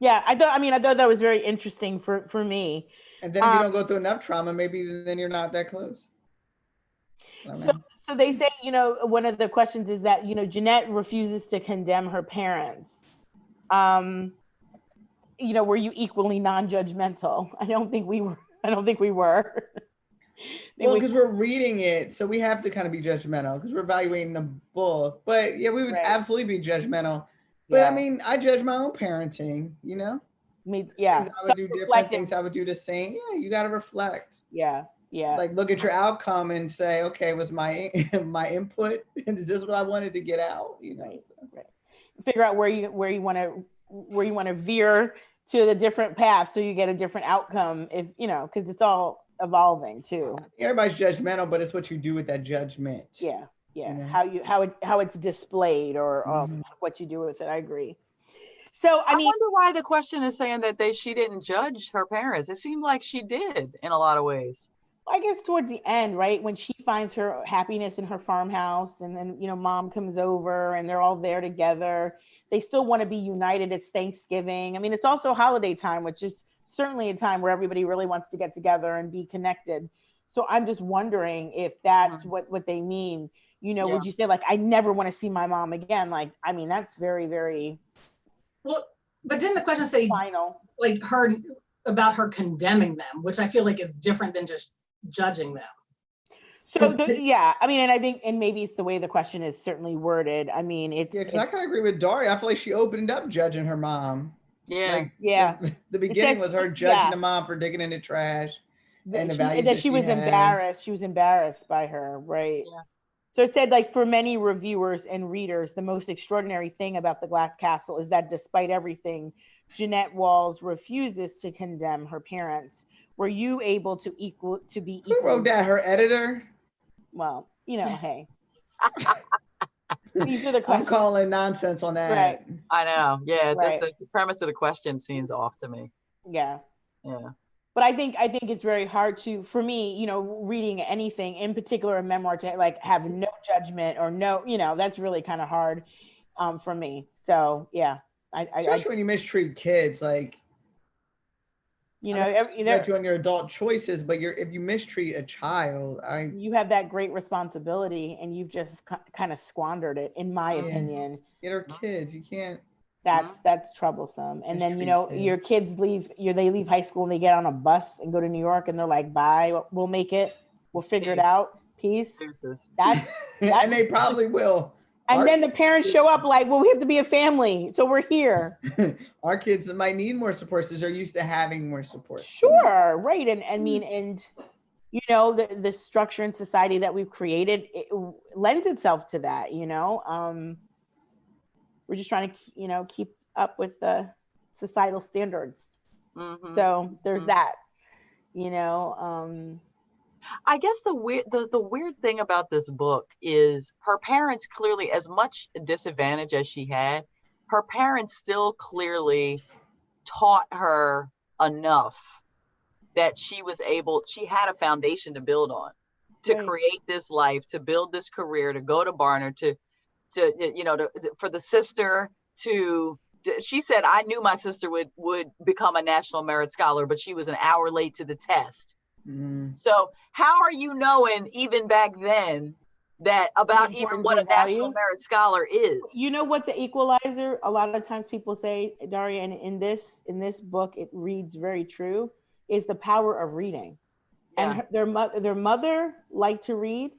Yeah, I thought that was very interesting for me. And then if you don't go through enough trauma, maybe then you're not that close. So they say, one of the questions is that, Jeannette refuses to condemn her parents. Were you equally non-judgmental? I don't think we were. Well, because we're reading it, so we have to kind of be judgmental because we're evaluating the book. But yeah, we would absolutely be judgmental. But I mean, I judge my own parenting, Things I would do different, things I would do the same. Yeah, you got to reflect. Yeah. Like look at your outcome and say, okay, was my input, and is this what I wanted to get out? Right. Figure out where you want to veer to the different paths so you get a different outcome. If because it's all evolving too. Everybody's judgmental, but it's what you do with that judgment. Yeah. How it's displayed or what you do with it. I agree. So I wonder why the question is saying that she didn't judge her parents. It seemed like she did in a lot of ways. I guess towards the end, right, when she finds her happiness in her farmhouse, and then mom comes over and they're all there together. They still want to be united. It's Thanksgiving. I mean, it's also holiday time, which is certainly a time where everybody really wants to get together and be connected. So I'm just wondering if that's what they mean. Would you say, like, I never want to see my mom again? Like, I mean, that's very, very well. But didn't the question say final, like about her condemning them, which I feel like is different than just judging them? So I mean, and I think, and maybe it's the way the question is certainly worded. I mean, because I kind of agree with Daria. I feel like she opened up judging her mom. Yeah. The beginning was her judging the mom for digging in the trash and the values that she was had. embarrassed. She was embarrassed by her, right? Yeah. So it said, like, for many reviewers and readers, the most extraordinary thing about The Glass Castle is that despite everything, Jeannette Walls refuses to condemn her parents. Were you able to be equal? Who wrote that? Her editor? Well, hey. These are the questions. I'm calling nonsense on that. Right. I know. Yeah. The premise of the question seems off to me. Yeah. Yeah. But I think it's very hard to, for me, you know, reading anything, in particular a memoir, to like have no judgment or no, you know, that's really kind of hard for me. So yeah, Especially when you mistreat kids, like, you I know, judge you on your adult choices, but if you mistreat a child, you have that great responsibility, and you've just kind of squandered it, in my opinion. They're kids. You can't. That's troublesome. And then, you know, your kids they leave high school and they get on a bus and go to New York, and they're like, bye, we'll make it. We'll figure it out. Peace. That's And they probably will. And then the parents show up like, well, we have to be a family, so we're here. Our kids might need more support because they're used to having more support. Sure, right. And I mean, and you know, the structure in society that we've created, it lends itself to that, you know. We're just trying to, you know, keep up with the societal standards. So there's that, you know. I guess the weird thing about this book is her parents clearly, as much disadvantage as she had, her parents still clearly taught her enough that she had a foundation to build on, to create this life, to build this career, to go to Barnard, to you know, for the sister to, she said, I knew my sister would become a National Merit Scholar, but she was an hour late to the test. So how are you knowing even back then that about even what a National Merit Scholar is? You know what the equalizer, a lot of times people say, Daria, and in this book, it reads very true, is the power of reading. And their mother liked to read.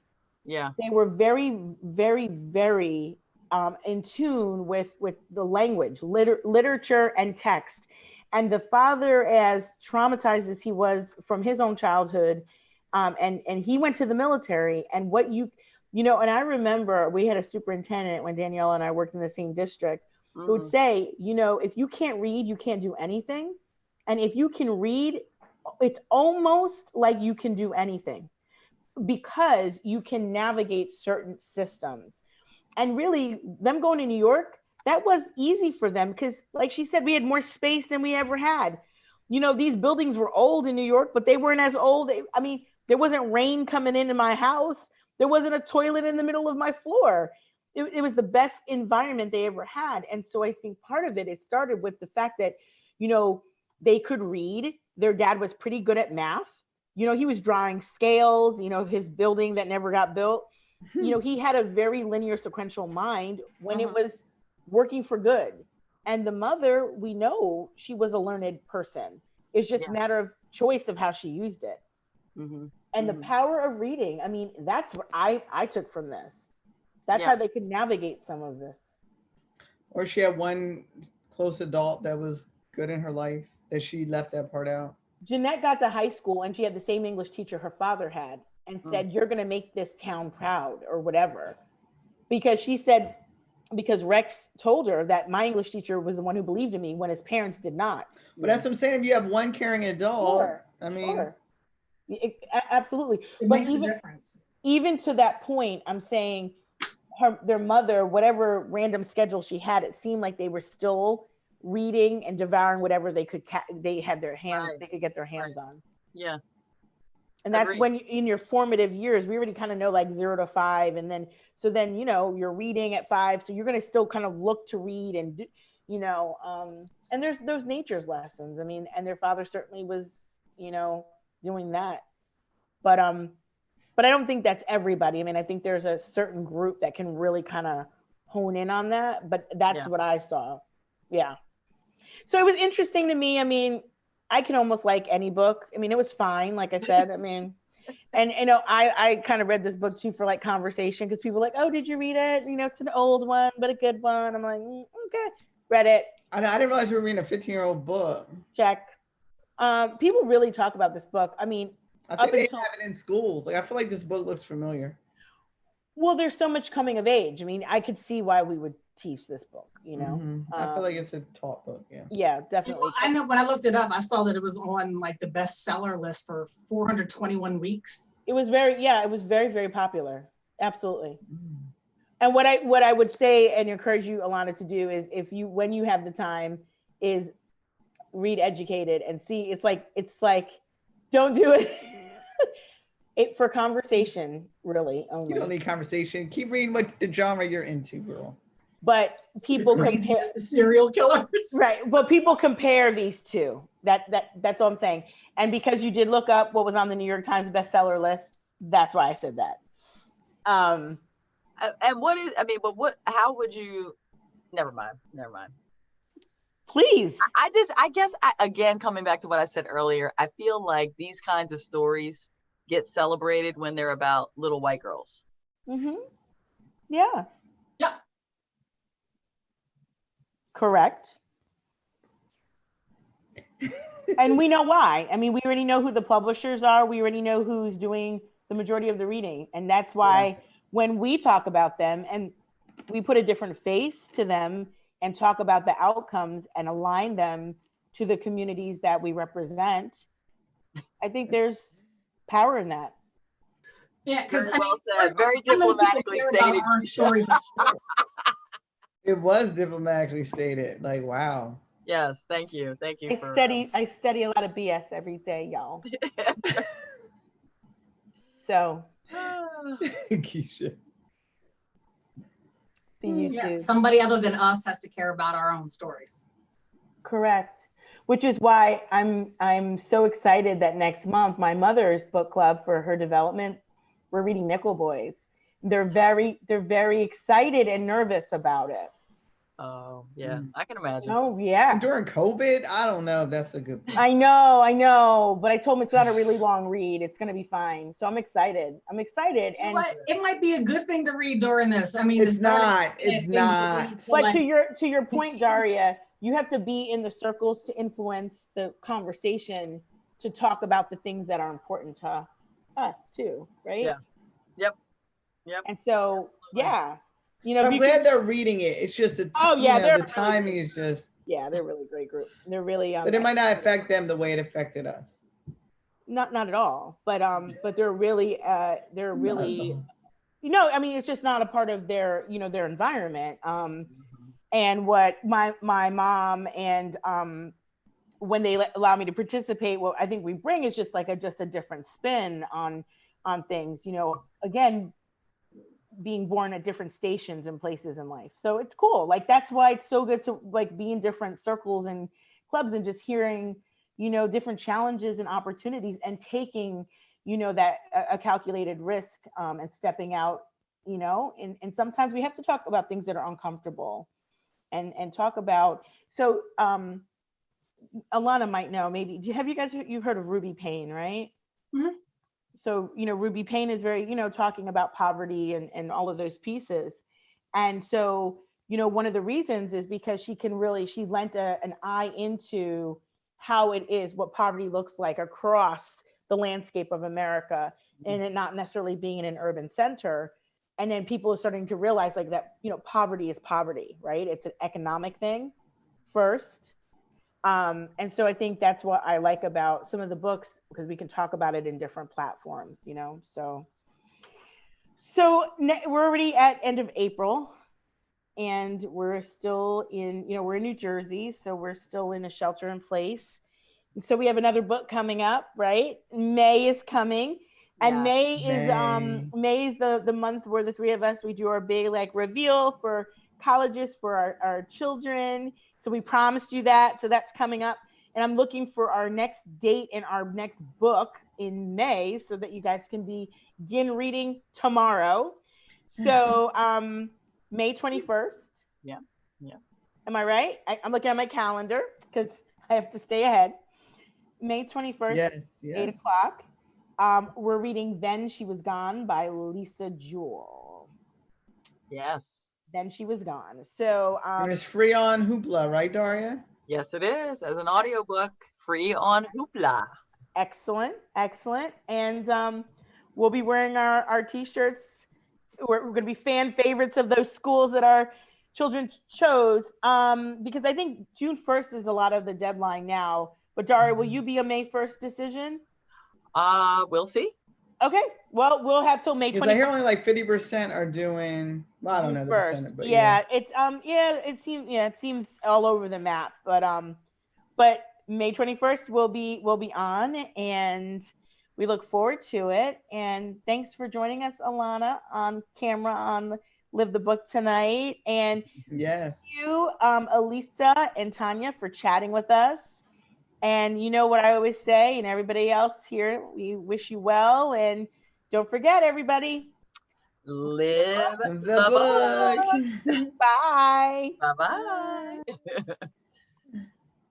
Yeah. They were very, very, very in tune with the language, literature and text. And the father, as traumatized as he was from his own childhood, and he went to the military, and what you know, and I remember we had a superintendent when Danielle and I worked in the same district, who would say, you know, if you can't read, you can't do anything. And if you can read, it's almost like you can do anything, because you can navigate certain systems. And really, them going to New York, that was easy for them, because like she said, we had more space than we ever had. You know, these buildings were old in New York, but they weren't as old. I mean, there wasn't rain coming into my house. There wasn't a toilet in the middle of my floor. It was the best environment they ever had. And so I think part of it started with the fact that, you know, they could read. Their dad was pretty good at math. You know, he was drawing scales, you know, his building that never got built. You know, he had a very linear sequential mind when it was working for good. And the mother, we know she was a learned person. It's just a matter of choice of how she used it. And the power of reading, I mean, that's what I took from this. That's how they could navigate some of this. Or she had one close adult that was good in her life that she left that part out. Jeannette got to high school and she had the same English teacher her father had, and said, you're going to make this town proud, or whatever. Because she said, because Rex told her that my English teacher was the one who believed in me when his parents did not. But that's what I'm saying. If you have one caring adult, I mean, absolutely. It makes a difference. Even to that point, I'm saying their mother, whatever random schedule she had, it seemed like they were still reading and devouring whatever they could. They had their hands. They could get their hands on. Yeah. And that's when in your formative years, we already kind of know like 0 to 5. And then, so then, you know, you're reading at 5. So you're going to still kind of look to read and, you know, and there's those nature's lessons. I mean, and their father certainly was, you know, doing that. But I don't think that's everybody. I mean, I think there's a certain group that can really kind of hone in on that. But that's what I saw. Yeah. So it was interesting to me. I mean, I can almost like any book. I mean, it was fine, like I said. I mean, and you know, I kind of read this book too for like conversation, because people were like, oh, did you read it? You know, it's an old one, but a good one. I'm like, okay, read it. I didn't realize we were reading a 15-year-old book. Check. People really talk about this book. I mean, I think they have it in schools. Like, I feel like this book looks familiar. Well, there's so much coming of age. I mean, I could see why we would teach this book, you know. I feel like it's a taught book. Yeah, definitely. Well, I know when I looked it up, I saw that it was on like the bestseller list for 421 weeks. It was very, very popular. Absolutely. And what I would say and encourage you, Alana, to do is, when you have the time, is read Educated and see. It's like Don't do it. It for conversation, really, only. You don't need conversation. Keep reading what the genre you're into, girl. But people compare the serial killers. Right. Well, people compare these two. That's all I'm saying. And because you did look up what was on the New York Times bestseller list, that's why I said that. And what is, I mean, but what, how would you, never mind. Please. I guess, again, coming back to what I said earlier, I feel like these kinds of stories get celebrated when they're about little white girls. Mm-hmm. Yeah. Yeah. Correct. And we know why. I mean, we already know who the publishers are. We already know who's doing the majority of the reading. And that's why when we talk about them and we put a different face to them and talk about the outcomes and align them to the communities that we represent, I think there's power in that. Yeah, because well said. Very diplomatically stated. Our stories. It was diplomatically stated. Like, wow. Yes, thank you. I study a lot of BS every day, y'all. So Keisha. the YouTube. Yeah, somebody other than us has to care about our own stories. Correct. Which is why I'm so excited that next month my mother's book club for her development, we're reading Nickel Boys. They're very excited and nervous about it. Oh yeah, I can imagine. Oh yeah. And during COVID, I don't know if that's a good point. I know, but I told them it's not a really long read. It's gonna be fine. So I'm excited. And it might be a good thing to read during this. I mean, it's not. But to your point, Daria, you have to be in the circles to influence the conversation, to talk about the things that are important to us too, right? Yeah. Yep. And so, yeah, you know, I'm glad they're reading it. It's just the the timing is just. Yeah, they're a really great group. They're really. But it might not affect them the way it affected us. Not at all. But they're really. You know, I mean, it's just not a part of their their environment. And what my mom and when they allow me to participate, what I think we bring is just like a different spin on things. You know, again, being born at different stations and places in life. So it's cool. Like, that's why it's so good to like be in different circles and clubs and just hearing, different challenges and opportunities and taking, that a calculated risk and stepping out, and sometimes we have to talk about things that are uncomfortable and talk about. So Alana might know, maybe, you've heard of Ruby Payne, right? Mm-hmm. So, Ruby Payne is very, talking about poverty and all of those pieces. And so, one of the reasons is because she lent an eye into how it is, what poverty looks like across the landscape of America, and it not necessarily being in an urban center. And then people are starting to realize like that, poverty is poverty, right? It's an economic thing first. And so I think that's what I like about some of the books, because we can talk about it in different platforms, so we're already at end of April and we're still in, we're in New Jersey. So we're still in a shelter in place. And so we have another book coming up, right? May is coming. And May is the month where the three of us, we do our big reveal for colleges for our children. So we promised you that. So that's coming up. And I'm looking for our next date and our next book in May so that you guys can begin reading tomorrow. So May 21st. Yeah. Am I right? I'm looking at my calendar because I have to stay ahead. May 21st, yes. 8 o'clock. We're reading Then She Was Gone by Lisa Jewell. Yes. Then She Was Gone. So it's free on Hoopla, right, Daria? Yes, it is. As an audiobook, free on Hoopla. Excellent. And we'll be wearing our t-shirts. We're going to be fan favorites of those schools that our children chose, because I think June 1st is a lot of the deadline now. But Daria, will you be a May 1st decision? We'll see. Okay. Well, we'll have till May 21st. Because I hear only 50% are doing. Well, I don't know the percentage, but it seems all over the map. But May 21st will be on, and we look forward to it. And thanks for joining us, Alana, on camera on Live the Book tonight. And yes, thank you, Elisa and Tanya, for chatting with us. And you know what I always say, and everybody else here, we wish you well. And don't forget, everybody, Live the the book. book. bye. Bye-bye.